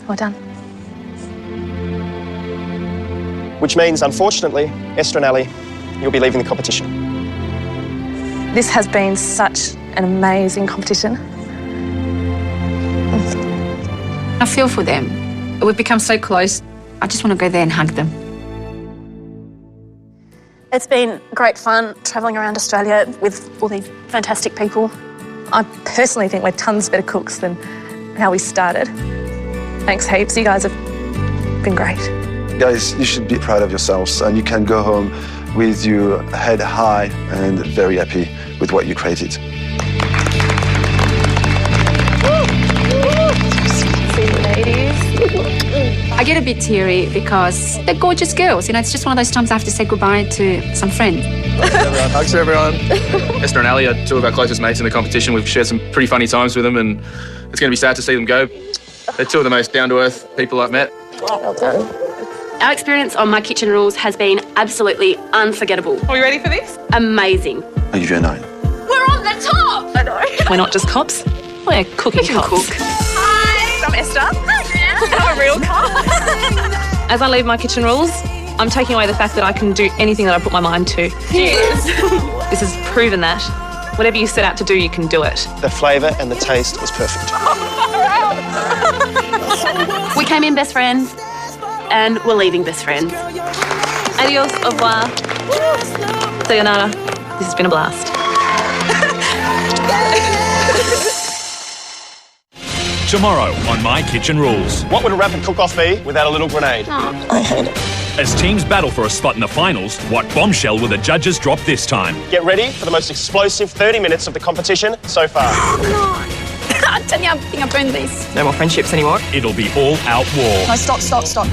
Well done. Which means, unfortunately, Esther and Ali, you'll be leaving the competition. This has been such an amazing competition. I feel for them. We've become so close. I just want to go there and hug them. It's been great fun travelling around Australia with all these fantastic people. I personally think we're tons better cooks than how we started. Thanks heaps. You guys have been great. Guys, you should be proud of yourselves, and you can go home with your head high and very happy with what you created. I get a bit teary because they're gorgeous girls. You know, it's just one of those times I have to say goodbye to some friends. Hugs to everyone. Esther and Ali are two of our closest mates in the competition. We've shared some pretty funny times with them, and it's going to be sad to see them go. They're two of the most down-to-earth people I've met. Well done. Our experience on My Kitchen Rules has been absolutely unforgettable. Are we ready for this? Amazing. I'll give you a 9. We're on the top! I know. We're not just cops, we're cooking cops. Cook. Hi, I'm Esther. And I'm a real cop. As I leave My Kitchen Rules, I'm taking away the fact that I can do anything that I put my mind to. Cheers. This has proven that. Whatever you set out to do, you can do it. The flavour and the taste was perfect. We came in best friends, and we're leaving best friends. Adios, au revoir. Sayonara. This has been a blast. Tomorrow on My Kitchen Rules. What would a rapid cook-off be without a little grenade? I hate it. As teams battle for a spot in the finals, what bombshell will the judges drop this time? Get ready for the most explosive 30 minutes of the competition so far. I tell you, I think I burned these. No more friendships anymore. It'll be all-out war. No, stop.